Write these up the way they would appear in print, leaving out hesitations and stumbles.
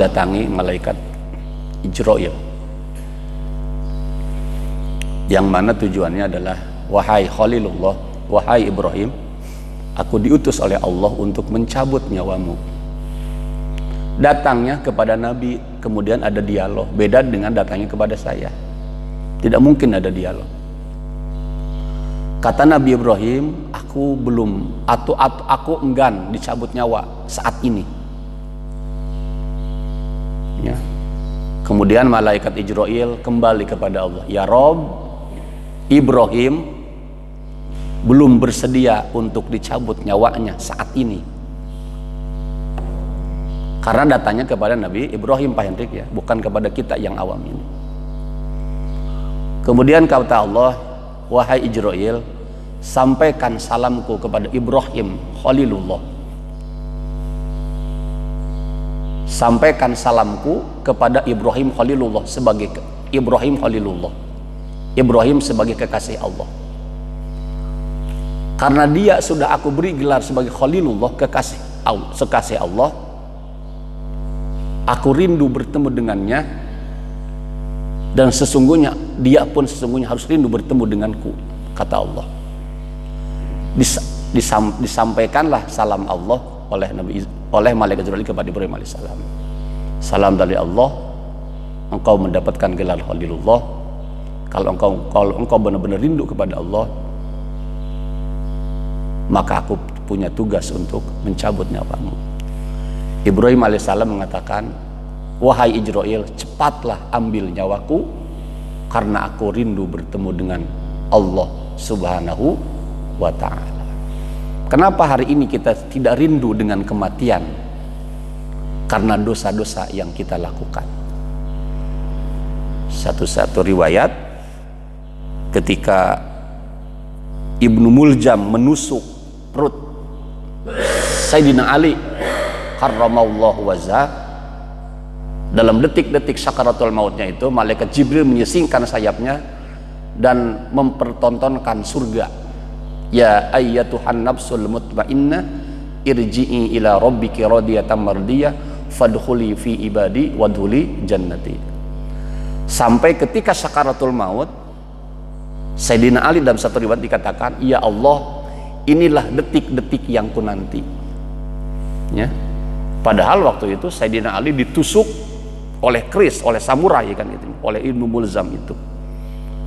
datangi malaikat Ijrail, yang mana tujuannya adalah, wahai Khalilullah, wahai Ibrahim, aku diutus oleh Allah untuk mencabut nyawamu. Datangnya kepada Nabi, kemudian ada dialog. Beda dengan datangnya kepada saya, tidak mungkin ada dialog. Kata Nabi Ibrahim, aku belum, aku enggan dicabut nyawa saat ini. Ya. Kemudian malaikat Ijrail kembali kepada Allah, ya Rob, Ibrahim belum bersedia untuk dicabut nyawanya saat ini. Karena datanya kepada Nabi Ibrahim, Pak Hendrik, ya, bukan kepada kita yang awam ini. Kemudian kata Allah, wahai Ijrail, sampaikan salamku kepada Ibrahim Khalilullah. Sampaikan salamku kepada Ibrahim Khalilullah sebagai Ibrahim Khalilullah. Ibrahim sebagai kekasih Allah. Karena dia sudah aku beri gelar sebagai Khalilullah, kekasih Allah, aku rindu bertemu dengannya, dan sesungguhnya dia pun sesungguhnya harus rindu bertemu denganku, kata Allah. Disampaikanlah salam Allah oleh malaikat Jibril kepada Ibrahim alaihissalam. Salam dari Allah, engkau mendapatkan gelar Khalilullah. Kalau engkau benar-benar rindu kepada Allah, maka aku punya tugas untuk mencabut nyawamu. Ibrahim alaihissalam mengatakan, wahai Ijrail, cepatlah ambil nyawaku, karena aku rindu bertemu dengan Allah subhanahu wa ta'ala. Kenapa hari ini kita tidak rindu dengan kematian? Karena dosa-dosa yang kita lakukan. Satu riwayat, ketika Ibnu Muljam menusuk perut Sayyidina Ali karramallahu wajhah, dalam detik-detik sakaratul mautnya itu, malaikat Jibril menyisingkan sayapnya dan mempertontonkan surga. Ya ayyatuhan nafsul mutmainnah, irji'i ila rabbiki radiyatan mardiyah, fadkhuli fi ibadi wadkhuli jannati. Sampai ketika sakaratul maut, Sayyidina Ali dalam satu riwayat dikatakan, ya Allah, inilah detik-detik yang kunanti. Ya. Padahal waktu itu Sayyidina Ali ditusuk oleh keris, oleh samurai, kan itu, oleh Ibnu Mulzam itu.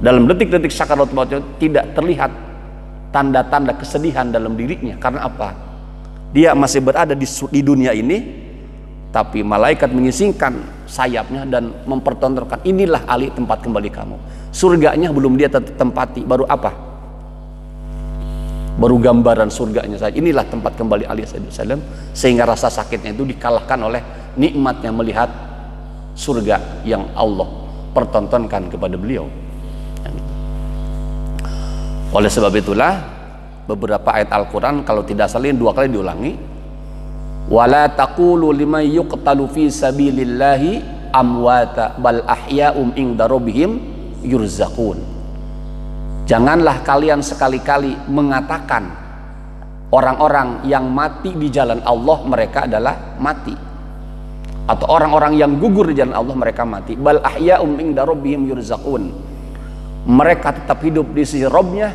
Dalam detik-detik sakaratul mautnya tidak terlihat tanda-tanda kesedihan dalam dirinya. Karena apa? Dia masih berada di dunia ini, tapi malaikat menyisingkan sayapnya dan mempertontonkan, inilah Ali tempat kembali kamu. Surganya belum dia tempati, baru apa? Baru gambaran surganya saja. Inilah tempat kembali Ali SAW, sehingga rasa sakitnya itu dikalahkan oleh nikmatnya melihat surga yang Allah pertontonkan kepada beliau. Oleh sebab itulah beberapa ayat Al-Quran, kalau tidak salah 2 kali diulangi, wala taqulu liman yuqtalu fi sabilillahi amwata bal ahya'um inda rabbihim yurzaqun. Janganlah kalian sekali-kali mengatakan orang-orang yang mati di jalan Allah mereka adalah mati, atau orang-orang yang gugur di jalan Allah mereka mati. Bal ahya'um inda rabbihim yurzaqun. Mereka tetap hidup di sisi Rabbnya,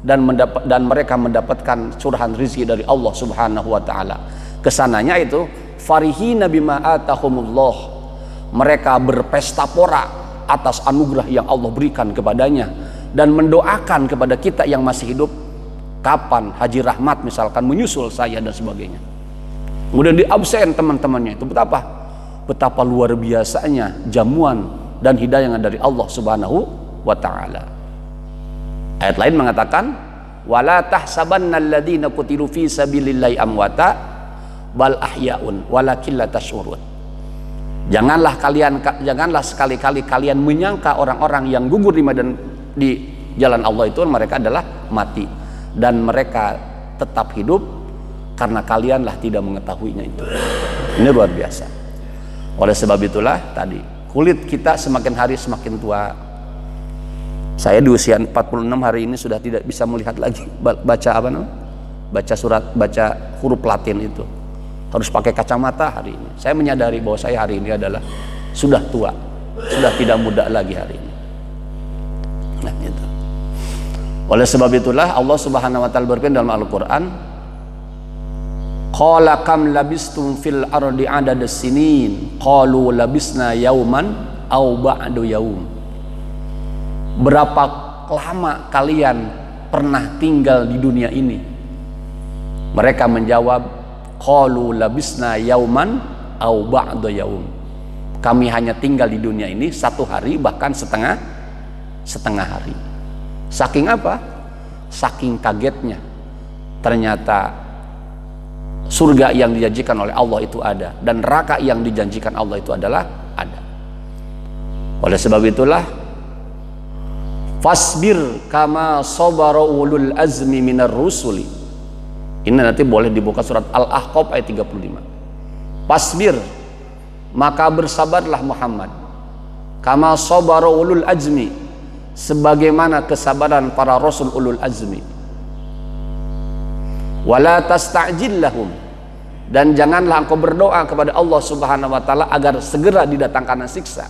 dan mereka mendapatkan curahan rezeki dari Allah subhanahu wa ta'ala. Kesananya itu farihina bima atahumullah, mereka berpesta pora atas anugerah yang Allah berikan kepadanya, dan mendoakan kepada kita yang masih hidup, kapan Haji Rahmat misalkan menyusul saya dan sebagainya. Kemudian di absen teman-temannya itu, betapa luar biasanya jamuan dan hidayah dari Allah subhanahu wa ta'ala. Ayat lain mengatakan, wala tahsabanna alladziina qutilu fi sabilillahi amwata bal ahya'un walakin la tash'urun. Janganlah sekali-kali kalian menyangka orang-orang yang gugur di jalan Allah itu mereka adalah mati, dan mereka tetap hidup karena kalianlah tidak mengetahuinya itu. Ini luar biasa. Oleh sebab itulah tadi, kulit kita semakin hari semakin tua. Saya di usia 46 hari ini sudah tidak bisa melihat lagi baca huruf Latin itu. harus pakai kacamata hari ini. Saya menyadari bahwa saya hari ini adalah sudah tua, sudah tidak muda lagi hari ini. Nah, gitu. Oleh sebab itulah Allah Subhanahu wa taala berfirman dalam Al-Qur'an, qala kam labistum fil ardi adada sinin qalu labisna yauman aw ba'du yaum. Berapa lama kalian pernah tinggal di dunia ini? Mereka menjawab, qalu labisna yauman aw ba'du yaum. Kami hanya tinggal di dunia ini 1 hari, bahkan setengah hari. Saking apa? Saking kagetnya. Ternyata surga yang dijanjikan oleh Allah itu ada, dan neraka yang dijanjikan Allah itu adalah ada. Oleh sebab itulah, fasbir kama sabara ulul azmi minar rusuli. Ini nanti boleh dibuka surat Al-Ahqaf ayat 35. Fasbir, maka bersabarlah Muhammad, kama sabara ulul azmi, sebagaimana kesabaran para rasul ulul azmi. Wala tasta'jil lahum, dan janganlah engkau berdoa kepada Allah Subhanahu wa taala agar segera didatangkan siksa.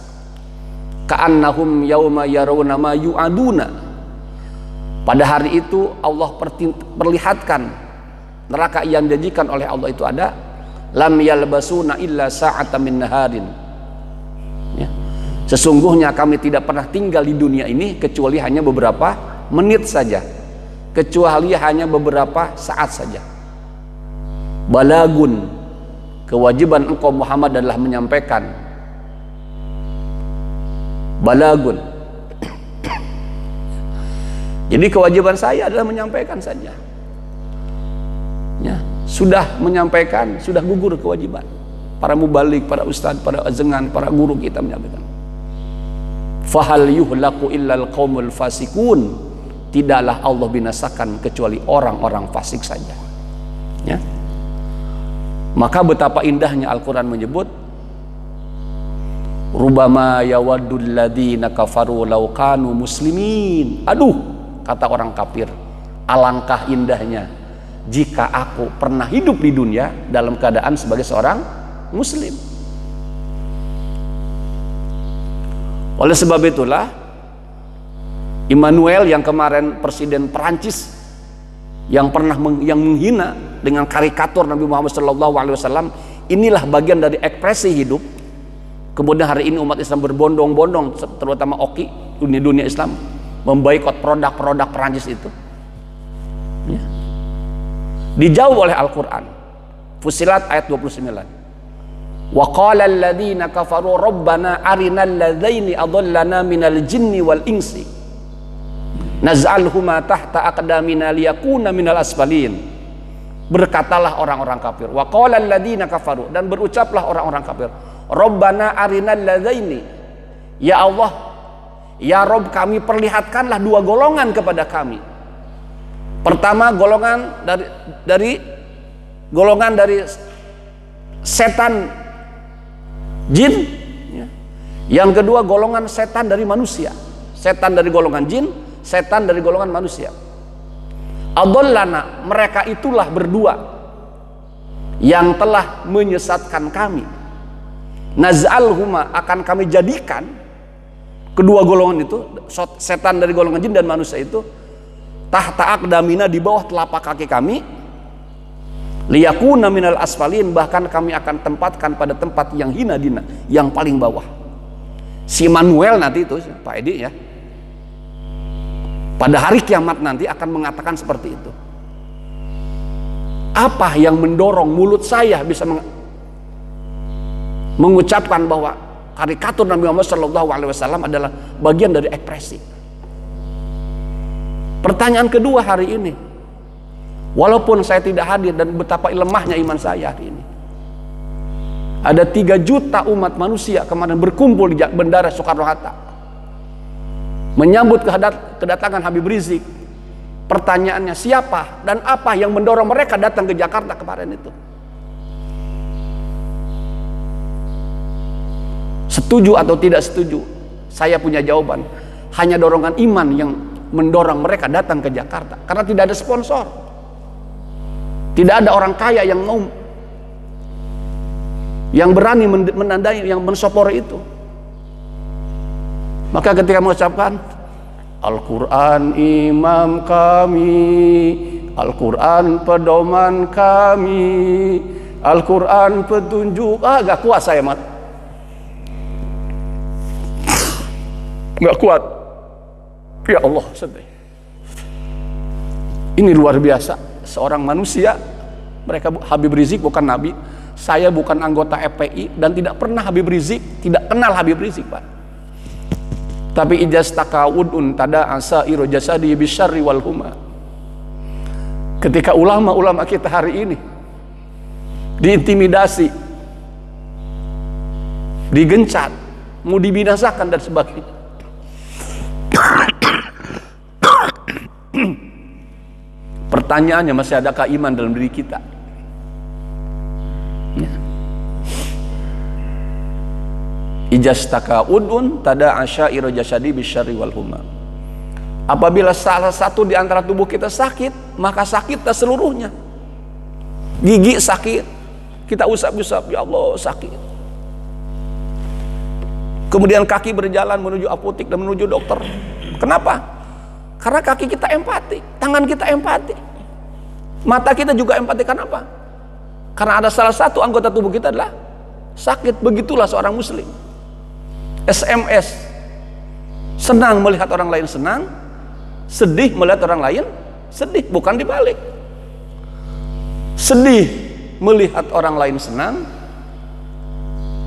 Ka'annahum yauma yarawna ma yu'aduna. Pada hari itu Allah perlihatkan neraka yang dijanjikan oleh Allah itu ada. Lam yalbasuna illa sa'atan min naharin. Ya. Sesungguhnya kami tidak pernah tinggal di dunia ini kecuali hanya beberapa menit saja, kecuali hanya beberapa saat saja. Balagun, kewajiban engkau Muhammad adalah menyampaikan. Balagun. Jadi kewajiban saya adalah menyampaikan saja. Ya, sudah menyampaikan, sudah gugur kewajiban. Para mubalik, para ustadz, para azengan, para guru kita menyampaikan. Fahal yuhlaku illal qaumul fasikun. Tidaklah Allah binasakan kecuali orang-orang fasik saja. Ya. Maka betapa indahnya Al-Quran menyebut, rubama yawaddul ladzina kafaru law kanu muslimin. Aduh, kata orang kafir, alangkah indahnya jika aku pernah hidup di dunia dalam keadaan sebagai seorang muslim. Oleh sebab itulah, Immanuel yang kemarin presiden Perancis yang pernah yang menghina dengan karikatur Nabi Muhammad SAW, inilah bagian dari ekspresi hidup. Kemudian hari ini umat Islam berbondong-bondong, terutama OKI, dunia Islam, memboikot produk-produk Perancis itu. Ya. Dijawab oleh Al-Quran, Fussilat ayat 29. Wa qala alladhina kafaru rabbana arinal ladzaini adallana minal jinni wal insi naz'alhuma tahta aqdamina liyakuna minal asfalin. Berkatalah orang-orang kafir, wa qala alladhina kafaru, dan berucaplah orang-orang kafir, rabbana arinal ladzaini, ya Allah, ya Rabb kami, perlihatkanlah 2 golongan kepada kami. Pertama, golongan dari setan jin, ya. Yang kedua golongan setan dari manusia. Setan dari golongan jin, setan dari golongan manusia. Adallana, mereka itulah berdua yang telah menyesatkan kami. Naz'alhuma, akan kami jadikan kedua golongan itu, setan dari golongan jin dan manusia itu, tahta aqdamina, di bawah telapak kaki kami, liyakuna minal asfalin, bahkan kami akan tempatkan pada tempat yang hina dina, yang paling bawah. Si Manuel nanti itu, Pak Edi ya, pada hari kiamat nanti akan mengatakan seperti itu. Apa yang mendorong mulut saya bisa mengucapkan bahwa karikatur Nabi Muhammad SAW adalah bagian dari ekspresi? Pertanyaan kedua hari ini, walaupun saya tidak hadir, dan betapa lemahnya iman saya hari ini. Ada 3 juta umat manusia kemarin berkumpul di Bandara Soekarno-Hatta menyambut kedatangan Habib Rizik. Pertanyaannya, siapa dan apa yang mendorong mereka datang ke Jakarta kemarin itu? Setuju atau tidak setuju? Saya punya jawaban. Hanya dorongan iman yang mendorong mereka datang ke Jakarta, karena tidak ada sponsor. Tidak ada orang kaya yang mau yang berani menandai, yang mensopori itu. Maka ketika mengucapkan Al-Quran imam kami, Al-Quran pedoman kami, Al-Quran petunjuk, gak kuat saya mat, gak kuat. Ya Allah, sedih. Ini luar biasa. Seorang manusia, mereka Habib Rizik bukan nabi, saya bukan anggota FPI dan tidak pernah Habib Rizik, tidak kenal Habib Rizik, Pak. Tapi ijastaka udun tada asairu jasadi bisyarri wal huma. Ketika ulama-ulama kita hari ini diintimidasi, digencat, mau dibinasakan dan sebagainya, pertanyaannya, masih adakah iman dalam diri kita? Ya. Ijastaka udun tada asyairu jasadi bisyarri wal huma. Apabila salah satu di antara tubuh kita sakit, maka sakitlah seluruhnya. Gigi sakit, kita usap-usap, ya Allah sakit. Kemudian kaki berjalan menuju apotik dan menuju dokter. Kenapa? Karena kaki kita empati, tangan kita empati, mata kita juga empati. Kenapa? Karena ada salah satu anggota tubuh kita adalah sakit. Begitulah seorang muslim. SMS, senang melihat orang lain senang, sedih melihat orang lain sedih, bukan dibalik. Sedih melihat orang lain senang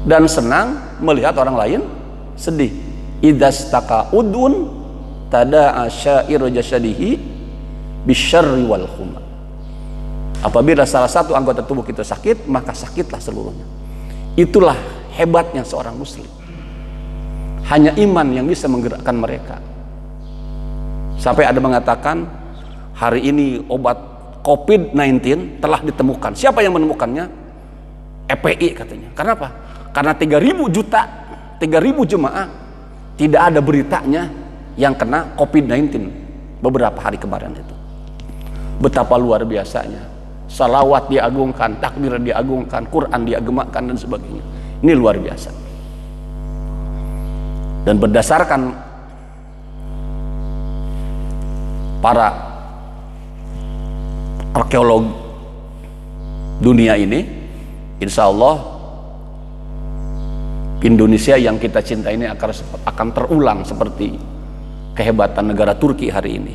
dan senang melihat orang lain sedih. Idastaka udun tada asyairu jasadihi bisyarri wal huma. Apabila salah satu anggota tubuh kita sakit, maka sakitlah seluruhnya. Itulah hebatnya seorang muslim. Hanya iman yang bisa menggerakkan mereka. Sampai ada mengatakan hari ini obat COVID-19 telah ditemukan. Siapa yang menemukannya? FPI katanya. Kenapa? Karena 3.000 juta, 3.000 jemaah tidak ada beritanya yang kena COVID-19 beberapa hari kemarin itu. Betapa luar biasanya. Salawat diagungkan, takbir diagungkan, Quran diagemakan dan sebagainya. Ini luar biasa. Dan berdasarkan para arkeolog dunia ini, insya Allah Indonesia yang kita cinta ini akan terulang seperti kehebatan negara Turki hari ini,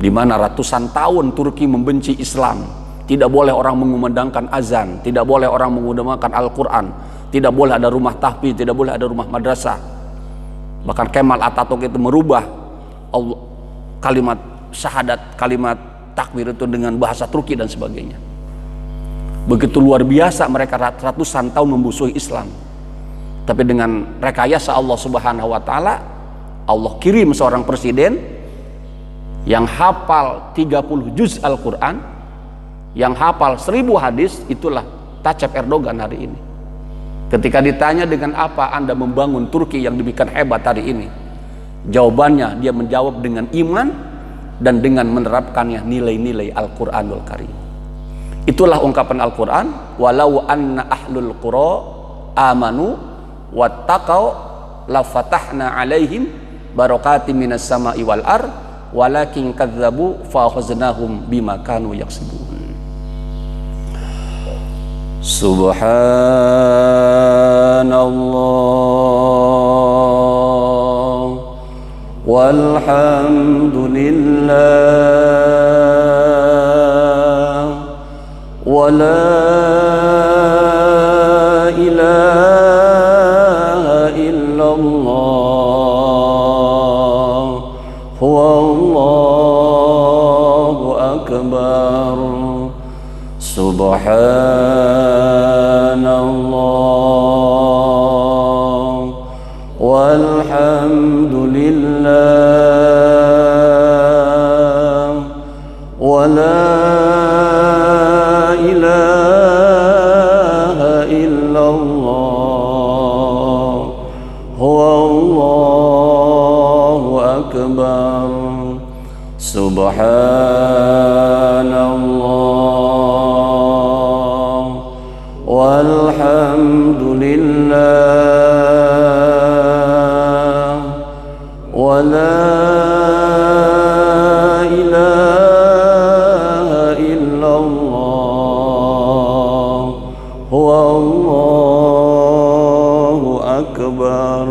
di mana ratusan tahun Turki membenci Islam. Tidak boleh orang mengumandangkan azan, tidak boleh orang mengumandangkan Al-Quran, tidak boleh ada rumah tahfidz, tidak boleh ada rumah madrasah. Bahkan Kemal Atatürk itu merubah kalimat syahadat, kalimat takbir itu dengan bahasa Turki dan sebagainya. Begitu luar biasa mereka ratusan tahun membusuhi Islam. Tapi dengan rekayasa Allah Subhanahu wa Ta'ala, Allah kirim seorang presiden yang hafal 30 juz Al-Quran, yang hafal 1000 hadis. Itulah Tayyip Erdogan hari ini. Ketika ditanya dengan apa Anda membangun Turki yang demikian hebat hari ini, jawabannya dia menjawab dengan iman dan dengan menerapkannya nilai-nilai Al-Quranul Karim. Itulah ungkapan Al-Quran, walau anna ahlul qura amanu wattaqau lafatahna alaihim barakatim minas sama'i wal ar walakin kadzabu fakhaznahum bima kanu yaksibun. Subhanallah walhamdulillah wa la ilaha illallah huwallahu akbar. Subhanallah walhamdulillah wa la ilaha illallah huwallahu akbar. Subhanallah walhamdulillah ilaha illallah wallahu akbar.